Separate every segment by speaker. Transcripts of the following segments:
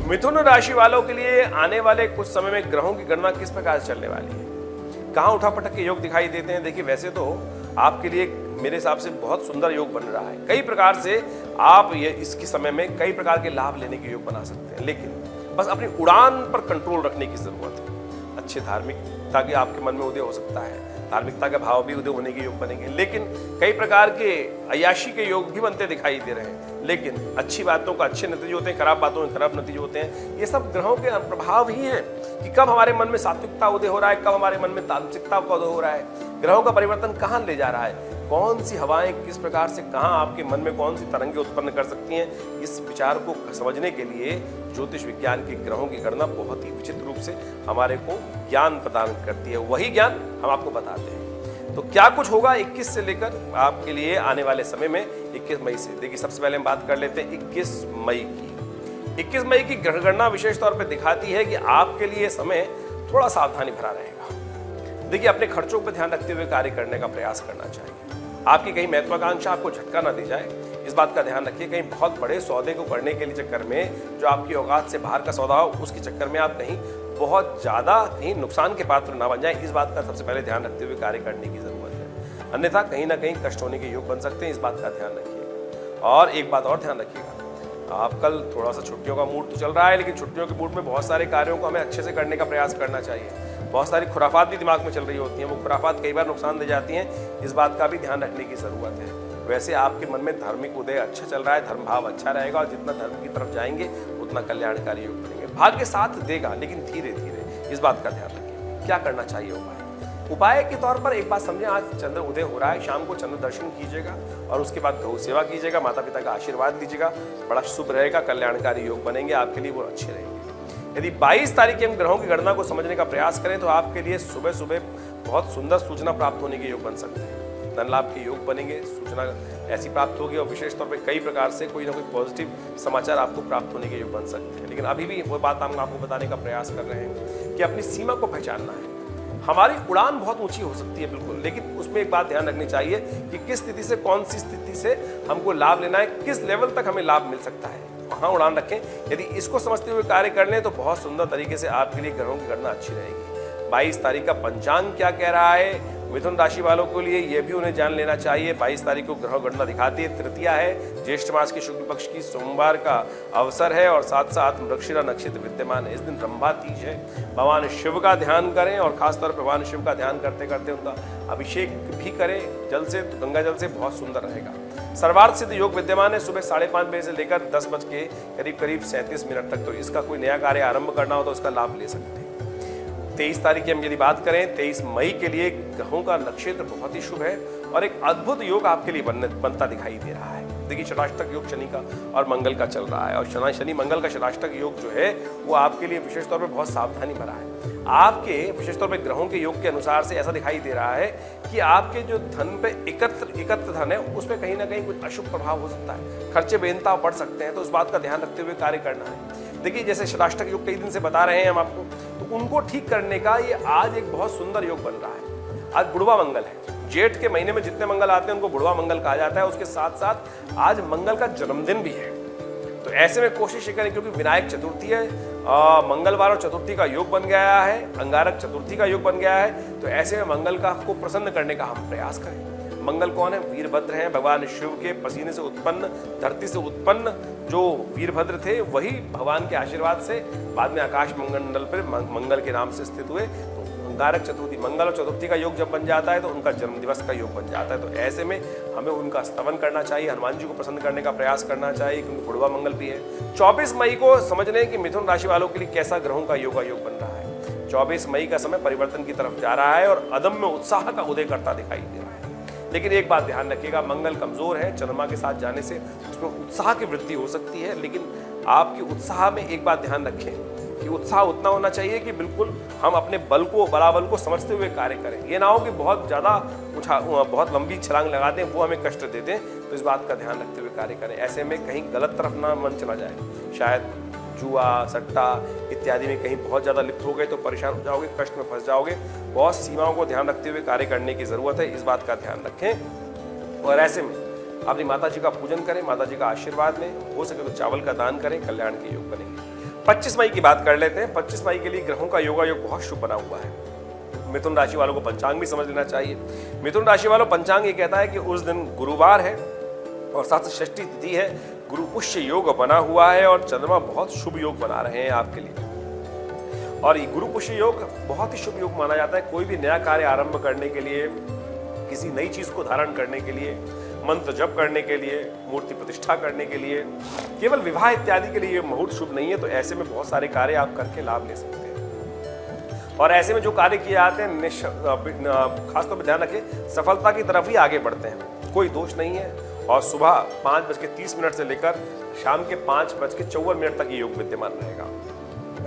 Speaker 1: मिथुन राशि वालों के लिए आने वाले कुछ समय में ग्रहों की गणना किस प्रकार से चलने वाली है, कहाँ उठापटक के योग दिखाई देते हैं। देखिए, वैसे तो आपके लिए मेरे हिसाब से बहुत सुंदर योग बन रहा है। कई प्रकार से आप ये इसके समय में कई प्रकार के लाभ लेने के योग बना सकते हैं, लेकिन बस अपनी उड़ान पर कंट्रोल रखने की जरूरत है। अच्छे धार्मिकता के आपके मन में उदय हो सकता है, धार्मिकता का भाव भी उदय होने के योग बनेंगे, लेकिन कई प्रकार के अय्याशी के योग भी बनते दिखाई दे रहे हैं। लेकिन अच्छी बातों का अच्छे नतीजे होते हैं, खराब बातों के खराब नतीजे होते हैं। ये सब ग्रहों के प्रभाव ही हैं कि कब हमारे मन में सात्विकता उदय हो रहा है, कब हमारे मन में तामसिकता का उदय हो रहा है। ग्रहों का परिवर्तन कहाँ ले जा रहा है, कौन सी हवाएं किस प्रकार से कहाँ आपके मन में कौन सी तरंगे उत्पन्न कर सकती हैं, इस विचार को समझने के लिए ज्योतिष विज्ञान की ग्रहों की गणना बहुत ही विचित्र रूप से हमारे को ज्ञान प्रदान करती है। वही ज्ञान हम आपको बताते हैं। तो क्या कुछ होगा 21 से लेकर आपके लिए आने वाले समय में 21 मई से। देखिए, सबसे पहले हम बात कर लेते हैं 21 मई की। 21 मई की ग्रह गणना विशेष तौर पर दिखाती है कि आपके लिए समय थोड़ा सावधानी भरा रहेगा। देखिए, अपने खर्चों पर ध्यान रखते हुए कार्य करने का प्रयास करना चाहिए। आपकी कहीं महत्वाकांक्षा आपको झटका ना दे जाए, इस बात का ध्यान रखिए। कहीं बहुत बड़े सौदे को करने के लिए चक्कर में, जो आपकी औकात से बाहर का सौदा हो, उसके चक्कर में आप कहीं बहुत ज्यादा कहीं नुकसान के पात्र ना बन जाए, इस बात का सबसे पहले ध्यान रखते हुए कार्य करने की जरूरत है। अन्यथा कहीं ना कहीं कष्ट होने के योग बन सकते हैं, इस बात का ध्यान रखिएगा। और एक बात और ध्यान रखिएगा, आप कल थोड़ा सा छुट्टियों का मूड तो चल रहा है, लेकिन छुट्टियों के मूड में बहुत सारे कार्यों को हमें अच्छे से करने का प्रयास करना चाहिए। बहुत सारी खुराफात भी दिमाग में चल रही होती हैं, वो खुराफात कई बार नुकसान दे जाती हैं, इस बात का भी ध्यान रखने की जरूरत है। वैसे आपके मन में धार्मिक उदय अच्छा चल रहा है, धर्म भाव अच्छा रहेगा, और जितना धर्म की तरफ जाएंगे उतना कल्याणकारी योग बनेंगे। भाग्य साथ देगा, लेकिन धीरे धीरे, इस बात का ध्यान रखिए। क्या करना चाहिए उपाय के तौर पर एक बात समझें, आज चंद्र उदय हो रहा है, शाम को चंद्र दर्शन कीजिएगा और उसके बाद गौ सेवा कीजिएगा, माता पिता का आशीर्वाद लीजिएगा, बड़ा शुभ रहेगा, कल्याणकारी योग बनेंगे, आपके लिए वो अच्छे रहेंगे। यदि 22 तारीख की हम ग्रहों की गणना को समझने का प्रयास करें तो आपके लिए सुबह सुबह बहुत सुंदर सूचना प्राप्त होने के योग बन सकते हैं। धन लाभ के योग बनेंगे, सूचना ऐसी प्राप्त होगी, और विशेष तौर पर कई प्रकार से कोई ना कोई पॉजिटिव समाचार आपको प्राप्त होने के योग बन सकते हैं। लेकिन अभी भी वो बात हम आपको बताने का प्रयास कर रहे हैं कि अपनी सीमा को पहचानना है। हमारी उड़ान बहुत ऊंची हो सकती है बिल्कुल, लेकिन उसमें एक बात ध्यान रखनी चाहिए कि किस स्थिति से, कौन सी स्थिति से हमको लाभ लेना है, किस लेवल तक हमें लाभ मिल सकता है, वहां उड़ान रखें। यदि इसको समझते हुए कार्य कर लें तो बहुत सुंदर तरीके से आपके लिए ग्रहों की गणना अच्छी रहेगी। 22 तारीख का पंचांग क्या कह रहा है मिथुन राशि वालों के लिए, यह भी उन्हें जान लेना चाहिए। 22 तारीख को ग्रह गणना दिखाती है, तृतीया है, ज्येष्ठ मास के शुक्ल पक्ष की सोमवार का अवसर है, और साथ साथ मृगशिरा नक्षत्र विद्यमान है। इस दिन ब्रह्मा तीज है। भगवान शिव का ध्यान करें, और खासतौर पर भगवान शिव का ध्यान करते करते उनका अभिषेक भी करें जल से, तो गंगा जल से, बहुत सुंदर रहेगा। सर्वार्थ सिद्ध योग विद्यमान है सुबह 5:30 बजे से लेकर 10 बज के करीब 37 मिनट तक। तो इसका कोई नया कार्य आरंभ करना हो तो उसका लाभ ले सकते हैं। 23 तारीख की हम यदि बात करें, 23 मई के लिए ग्रहों का नक्षत्र बहुत ही शुभ है, और एक अद्भुत योग आपके लिए बनता दिखाई दे रहा है। देखिए, षडाष्टक योग शनि का और मंगल का चल रहा है, और शनि मंगल का षडाष्टक योग जो है वो आपके लिए विशेष तौर पर बहुत सावधानी भरा है। आपके विशेष तौर पर ग्रहों के योग के अनुसार से ऐसा दिखाई दे रहा है कि आपके जो धन पे एकत्र धन है उसमें कहीं ना कहीं कुछ अशुभ प्रभाव हो सकता है, खर्चे बेनताव बढ़ सकते हैं, तो उस बात का ध्यान रखते हुए कार्य करना है। देखिए, जैसे षडाष्टक योग कई दिन से बता रहे हैं हम आपको, तो उनको ठीक करने का ये आज एक बहुत सुंदर योग बन रहा है। आज बुढ़वा मंगल है। जेठ के महीने में जितने मंगल आते हैं उनको बुढ़वा मंगल कहा जाता है। उसके साथ साथ आज मंगल का जन्मदिन भी है। तो ऐसे में कोशिश ये करें, क्योंकि विनायक चतुर्थी है, मंगलवार और चतुर्थी का योग बन गया है, अंगारक चतुर्थी का योग बन गया है, तो ऐसे में मंगल का को प्रसन्न करने का हम प्रयास करें। मंगल कौन है? वीरभद्र हैं, भगवान शिव के पसीने से उत्पन्न, धरती से उत्पन्न जो वीरभद्र थे, वही भगवान के आशीर्वाद से बाद में आकाश मंडल पर मंगल के नाम से स्थित हुए। तो अंगारक चतुर्थी, मंगल और चतुर्थी का योग जब बन जाता है तो उनका जन्म दिवस का योग बन जाता है। तो ऐसे में हमें उनका स्तवन करना चाहिए, हनुमान जी को प्रसन्न करने का प्रयास करना चाहिए, क्योंकि बुढ़वा मंगल भी है। 24 मई को समझ लें कि मिथुन राशि वालों के लिए कैसा ग्रहों का योग बन रहा है। 24 मई का समय परिवर्तन की तरफ जा रहा है और अदम्य उत्साह का उदय करता दिखाई दे रहा है। लेकिन एक बात ध्यान रखिएगा, मंगल कमजोर है, चंद्रमा के साथ जाने से उसमें उत्साह की वृद्धि हो सकती है। लेकिन आपके उत्साह में एक बात ध्यान रखें कि उत्साह उतना होना चाहिए कि बिल्कुल हम अपने बलाबल को समझते हुए कार्य करें। ये ना हो कि बहुत लंबी छलांग लगा दें, वो हमें कष्ट देते हैं। तो इस बात का ध्यान रखते हुए कार्य करें। ऐसे में कहीं गलत तरफ ना मन चला जाए, शायद जुआ, सट्टा इत्यादि में कहीं बहुत ज़्यादा लिप्त हो गए तो परेशान हो जाओगे, कष्ट में फंस जाओगे। बहुत सीमाओं को ध्यान रखते हुए कार्य करने की ज़रूरत है, इस बात का ध्यान रखें। और ऐसे में अपनी माता जी का पूजन करें, माता जी का आशीर्वाद लें, हो सके तो चावल का दान करें, कल्याण के योग बनेंगे। 25 मई की बात कर लेते हैं। 25 मई के लिए ग्रहों का योगा योग बहुत शुभ बना हुआ है। मिथुन राशि वालों को पंचांग भी समझ लेना चाहिए। मिथुन राशि वालों, पंचांग ये कहता है कि उस दिन गुरुवार है और साथ से षष्ठी तिथि है, गुरु पुष्य योग बना हुआ है और चंद्रमा बहुत शुभ योग बना रहे हैं आपके लिए। और ये गुरु पुष्य योग बहुत ही शुभ योग माना जाता है। कोई भी नया कार्य आरंभ करने के लिए, किसी नई चीज को धारण करने के लिए, मंत्र जप करने के लिए, मूर्ति प्रतिष्ठा करने के लिए, केवल विवाह इत्यादि के लिए मुहूर्त शुभ नहीं है। तो ऐसे में बहुत सारे कार्य आप करके लाभ ले सकते हैं। और ऐसे में जो कार्य किए जाते हैं खासतौर पर ध्यान रखें, सफलता की तरफ ही आगे बढ़ते हैं, कोई दोष नहीं है। और सुबह 5:30 से लेकर शाम के 5:54 तक ये योग विद्यमान रहेगा।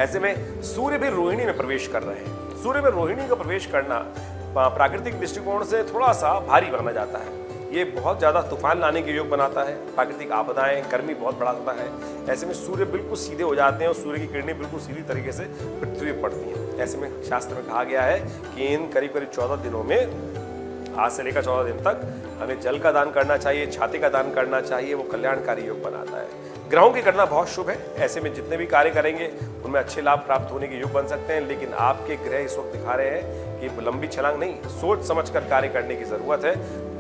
Speaker 1: ऐसे में सूर्य भी रोहिणी में प्रवेश कर रहे हैं। सूर्य में रोहिणी का प्रवेश करना प्राकृतिक दृष्टिकोण से थोड़ा सा भारी माना जाता है। ये बहुत ज्यादा तूफान लाने के योग बनाता है, प्राकृतिक आपदाएं, गर्मी बहुत बढ़ाता है। ऐसे में सूर्य बिल्कुल सीधे हो जाते हैं और सूर्य की किरणें बिल्कुल सीधी तरीके से पृथ्वी पर पड़ती हैं। ऐसे में शास्त्र में कहा गया है कि इन करीब 14 दिनों में, आज से लेकर 14 दिन तक हमें जल का दान करना चाहिए, छाते का दान करना चाहिए। वो कल्याणकारी योग बनाता है। ग्रहों की गणना बहुत शुभ है। ऐसे में जितने भी कार्य करेंगे उनमें अच्छे लाभ प्राप्त होने के योग बन सकते हैं। लेकिन आपके ग्रह इस वक्त दिखा रहे हैं कि लंबी छलांग नहीं, सोच समझकर कार्य करने की जरूरत है।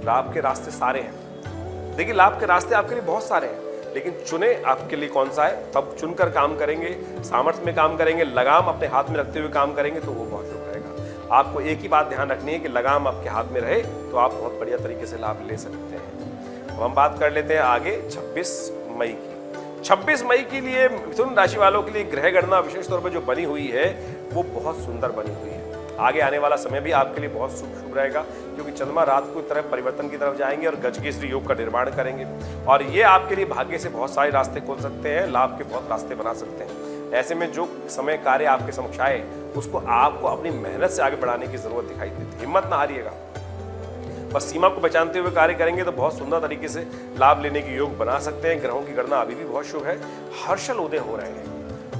Speaker 1: लाभ के रास्ते सारे हैं। देखिए, लाभ के रास्ते आपके लिए बहुत सारे हैं, लेकिन चुने आपके लिए कौन सा है, तब चुनकर काम करेंगे, सामर्थ्य में काम करेंगे, लगाम अपने हाथ में रखते हुए काम करेंगे तो वो बहुत शुभ रहेगा। आपको एक ही बात ध्यान रखनी है कि लगाम आपके हाथ में रहे तो आप बहुत बढ़िया तरीके से लाभ ले सकते हैं। अब हम बात कर लेते हैं आगे 26 मई की। 26 मई के लिए मिथुन राशि वालों के लिए ग्रह गणना विशेष तौर पर जो बनी हुई है वो बहुत सुंदर बनी हुई है। आगे आने वाला समय भी आपके लिए बहुत शुभ रहेगा, क्योंकि चंद्रमा रात को तरफ परिवर्तन की तरफ जाएंगे और गजकेसरी योग का निर्माण करेंगे। और ये आपके लिए भाग्य से बहुत सारे रास्ते खोल सकते हैं, लाभ के बहुत रास्ते बना सकते हैं। ऐसे में जो समय कार्य आपके समक्ष आए उसको आपको अपनी मेहनत से आगे बढ़ाने की जरूरत दिखाई देती है। हिम्मत ना हारिएगा, बस सीमा को पहचानते हुए कार्य करेंगे तो बहुत सुंदर तरीके से लाभ लेने की योग बना सकते हैं। ग्रहों की गणना अभी भी बहुत शुभ है। हर्षल उदय हो रहे हैं।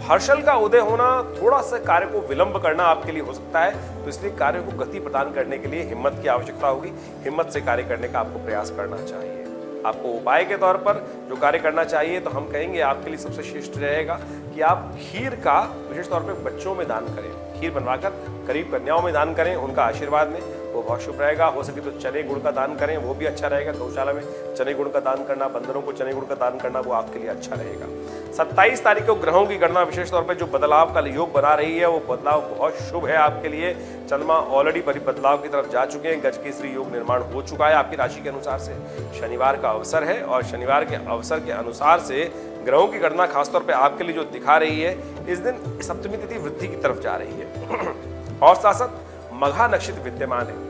Speaker 1: हर्षल का उदय होना, थोड़ा सा कार्य को विलंब करना आपके लिए हो सकता है, तो इसलिए कार्य को गति प्रदान करने के लिए हिम्मत की आवश्यकता होगी। हिम्मत से कार्य करने का आपको प्रयास करना चाहिए। आपको उपाय के तौर पर जो कार्य करना चाहिए तो हम कहेंगे आपके लिए सबसे श्रेष्ठ रहेगा कि आप खीर का विशेष तौर पर बच्चों में दान करें। खीर बनवाकर करीब कन्याओं में दान करें, उनका आशीर्वाद लें, वो बहुत शुभ रहेगा। हो सके तो चने गुड़ का दान करें, वो भी अच्छा रहेगा। गौशाला में चने गुड़ का दान करना, बंदरों को चने गुड़ का दान करना, वो आपके लिए अच्छा रहेगा। 27 तारीख को ग्रहों की गणना विशेष तौर पर जो बदलाव का योग बना रही है वो बदलाव बहुत शुभ है आपके लिए। चंद्रमा ऑलरेडी बदलाव की तरफ जा चुके हैं, गजकेसरी योग निर्माण हो चुका है आपकी राशि के अनुसार से। शनिवार का अवसर है और शनिवार के अवसर के अनुसार से ग्रहों की गणना खासतौर पर आपके लिए जो दिखा रही है, इस दिन सप्तमी तिथि वृद्धि की तरफ जा रही है और साथ साथ मघा नक्षत्र विद्यमान है।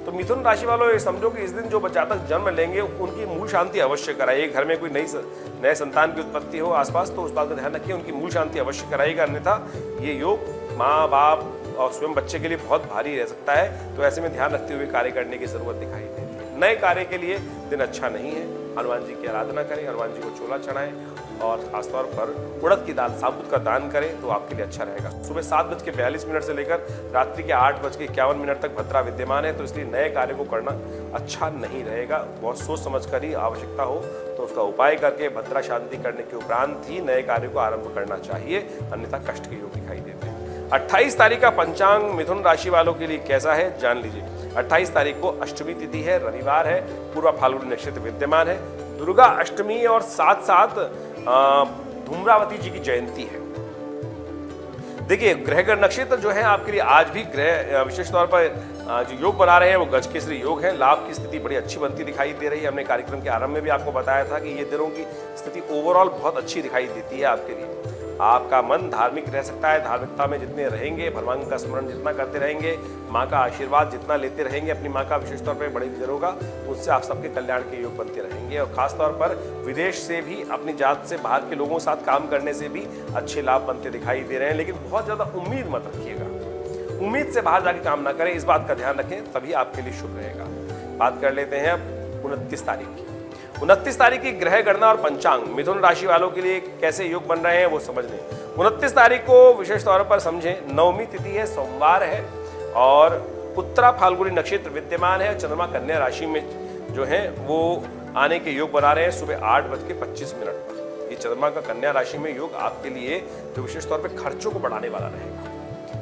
Speaker 1: तो मिथुन राशि वालों, ये समझो कि इस दिन जो जातक जन्म लेंगे उनकी मूल शांति अवश्य कराइए। घर में कोई नए संतान की उत्पत्ति हो आसपास तो उस बात का ध्यान रखिए, उनकी मूल शांति अवश्य कराइएगा। अन्यथा ये योग माँ बाप और स्वयं बच्चे के लिए बहुत भारी रह सकता है। तो ऐसे में ध्यान रखते हुए कार्य करने की जरूरत दिखाई देती है। नए कार्य के लिए दिन अच्छा नहीं है। हनुमान जी की आराधना करें, हनुमान जी को चोला चढ़ाएं और खासतौर पर उड़द की दाल साबुत का दान करें तो आपके लिए अच्छा रहेगा। सुबह 7:42 से लेकर रात्रि के 8:51 तक भद्रा विद्यमान है, तो इसलिए नए कार्य को करना अच्छा नहीं रहेगा। बहुत सोच समझ कर ही आवश्यकता हो तो उसका उपाय करके भद्रा शांति करने के उपरांत ही नए कार्य को आरंभ करना चाहिए, अन्यथा कष्ट के योग दिखाई देते हैं। 28 तारीख का पंचांग मिथुन राशि वालों के लिए कैसा है जान लीजिए। 28 तारीख को अष्टमी तिथि है, रविवार है, पूर्व फाल्गुनी नक्षत्र विद्यमान है, दुर्गा अष्टमी और साथ साथ धूम्रावती जी की जयंती है। देखिए, ग्रह नक्षत्र जो है आपके लिए आज भी ग्रह विशेष तौर पर जो योग बना रहे हैं वो गजकेसरी योग है। लाभ की स्थिति बड़ी अच्छी बनती दिखाई दे रही है। हमने कार्यक्रम के आरंभ में भी आपको बताया था कि ये दिनों की स्थिति ओवरऑल बहुत अच्छी दिखाई देती है आपके लिए। आपका मन धार्मिक रह सकता है। धार्मिकता में जितने रहेंगे, भगवान का स्मरण जितना करते रहेंगे, माँ का आशीर्वाद जितना लेते रहेंगे, अपनी माँ का विशेष तौर पर बड़े गुजर होगा, उससे आप सबके कल्याण के योग बनते रहेंगे। और खासतौर पर विदेश से भी, अपनी जात से बाहर के लोगों के साथ काम करने से भी अच्छे लाभ बनते दिखाई दे रहे हैं। लेकिन बहुत ज़्यादा उम्मीद मत रखिएगा, उम्मीद से बाहर जाके काम ना करें, इस बात का ध्यान रखें, तभी आपके लिए शुभ रहेगा। बात कर लेते हैं अब 29 तारीख की। 29 तारीख की ग्रह गणना और पंचांग मिथुन राशि वालों के लिए कैसे योग बन रहे हैं वो समझ लें। 29 तारीख को विशेष तौर पर समझें, नवमी तिथि है, सोमवार है और उत्तरा फाल्गुनी नक्षत्र विद्यमान है। चंद्रमा कन्या राशि में जो हैं वो आने के योग बना रहे हैं सुबह 8:25 पर। ये चंद्रमा का कन्या राशि में योग आपके लिए जो विशेष तौर पे खर्चों को बढ़ाने वाला रहेगा।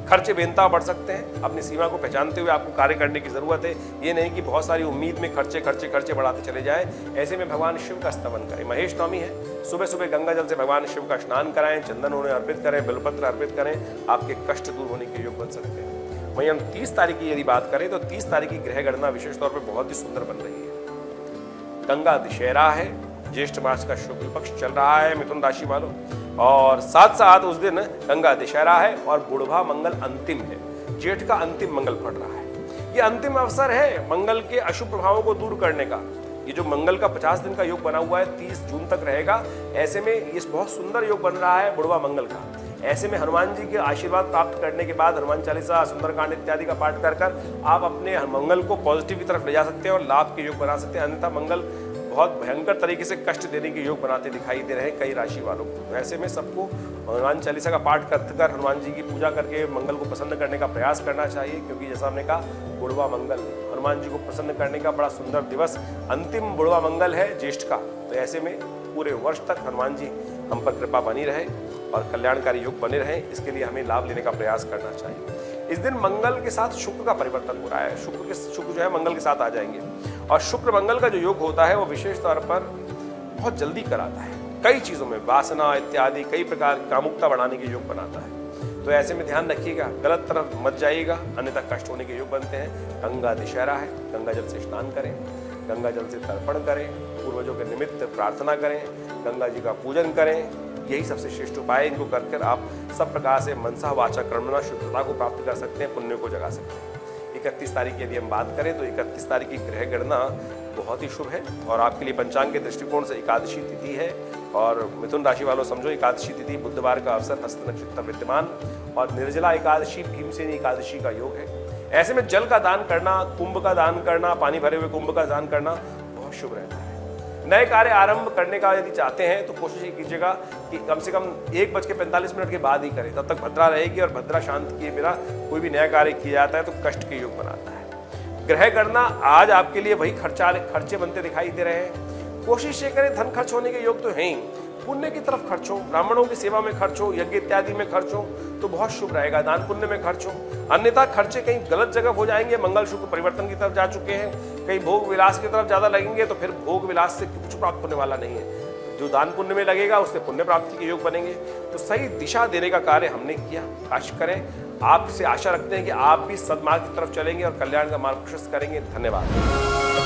Speaker 1: खर्चे बेनता बढ़ सकते हैं, अपनी सीमा को पहचानते हुए आपको कार्य करने की जरूरत है। ये नहीं कि बहुत सारी उम्मीद में खर्चे खर्चे खर्चे बढ़ाते चले जाए। ऐसे में भगवान शिव का स्तवन करें। महेश नवमी है, सुबह सुबह गंगा जल से भगवान शिव का स्नान कराएं, चंदन उन्हें अर्पित करें, बेलपत्र अर्पित करें, आपके कष्ट दूर होने के योग बन सकते हैं। वहीं हम 30 तारीख की यदि बात करें तो 30 तारीख की ग्रह गणना विशेष तौर पर बहुत ही सुंदर बन रही है। गंगा दशहरा है, ज्येष्ठ मास का शुक्ल पक्ष चल रहा है मिथुन राशि वालों, और साथ साथ उस दिन गंगा दशहरा है और बुढ़वा मंगल अंतिम है। जेठ का अंतिम मंगल पड़ रहा है। ये अंतिम अवसर है मंगल के अशुभ प्रभावों को दूर करने का। ये जो मंगल का 50 दिन का योग बना हुआ है 30 जून तक रहेगा। ऐसे में ये बहुत सुंदर योग बन रहा है बुढ़वा मंगल का। ऐसे में हनुमान जी के आशीर्वाद प्राप्त करने के बाद हनुमान चालीसा, सुंदरकांड इत्यादि का पाठ कर आप अपने मंगल को पॉजिटिव की तरफ ले जा सकते हैं और लाभ के योग बना सकते हैं। अन्यथा मंगल बहुत भयंकर तरीके से कष्ट देने के योग बनाते दिखाई दे रहे हैं कई राशि वालों को। ऐसे में सबको हनुमान चालीसा का पाठ कर हनुमान जी की पूजा करके मंगल को प्रसन्न करने का प्रयास करना चाहिए, क्योंकि जैसा हमने कहा बुढ़वा मंगल हनुमान जी को प्रसन्न करने का बड़ा सुंदर दिवस अंतिम बुढ़वा मंगल है ज्येष्ठ का। तो ऐसे में पूरे वर्ष तक हनुमान जी हम पर कृपा बनी रहे और कल्याणकारी योग बने रहे, इसके लिए हमें लाभ लेने का प्रयास करना चाहिए। इस दिन मंगल के साथ शुक्र का परिवर्तन हो रहा है। शुक्र जो है मंगल के साथ आ जाएंगे और शुक्र मंगल का जो योग होता है वो विशेष तौर पर बहुत जल्दी कराता है कई चीजों में, वासना इत्यादि कई प्रकार की कामुकता बढ़ाने के योग बनाता है। तो ऐसे में ध्यान रखिएगा, गलत तरफ मत जाइएगा, अन्यथा कष्ट होने के योग बनते हैं। गंगा दशहरा है, गंगा जल से स्नान करें, गंगा जल से तर्पण करें, पूर्वजों के निमित्त प्रार्थना करें, गंगा जी का पूजन करें। यही सबसे श्रेष्ठ उपाय है। इनको कर आप सब प्रकार से मनसा वाचा कर्मणा शुद्धता को प्राप्त कर सकते हैं, पुण्य को जगा सकते हैं। 31 तारीख की यदि हम बात करें तो 31 तारीख की ग्रह गणना बहुत ही शुभ है और आपके लिए पंचांग के दृष्टिकोण से एकादशी तिथि है। और मिथुन राशि वालों समझो एकादशी तिथि बुधवार का अवसर, हस्त नक्षत्र विद्यमान और निर्जला एकादशी भीमसेनी एकादशी का योग है। ऐसे में जल का दान करना, कुंभ का दान करना, पानी भरे हुए कुंभ का दान करना बहुत शुभ रहता है। नए कार्य आरंभ करने का यदि चाहते हैं तो कोशिश कीजिएगा कि कम से कम 1:45 के बाद ही करें, तब तक भद्रा रहेगी और भद्रा शांत किए बिना कोई भी नया कार्य किया जाता है तो कष्ट के योग बनाता है। ग्रह गणना आज आपके लिए वही खर्चे बनते दिखाई दे रहे हैं। कोशिश ये करें, धन खर्च होने के योग तो हैं ही, पुण्य की तरफ खर्च हो, ब्राह्मणों की सेवा में खर्च हो, यज्ञ इत्यादि में खर्च हो तो बहुत शुभ रहेगा, दान पुण्य में खर्च हो। अन्यथा खर्चे कहीं गलत जगह हो जाएंगे, मंगल शुक्र परिवर्तन की तरफ जा चुके हैं, कहीं भोग विलास की तरफ ज्यादा लगेंगे तो फिर भोग विलास से कुछ प्राप्त होने वाला नहीं है। जो दान पुण्य में लगेगा उससे पुण्य प्राप्ति के योग बनेंगे। तो सही दिशा देने का कार्य हमने किया, आशा करें आपसे आशा रखते हैं कि आप भी सद्मार्ग की तरफ चलेंगे और कल्याण का मार्ग प्रशस्त करेंगे। धन्यवाद।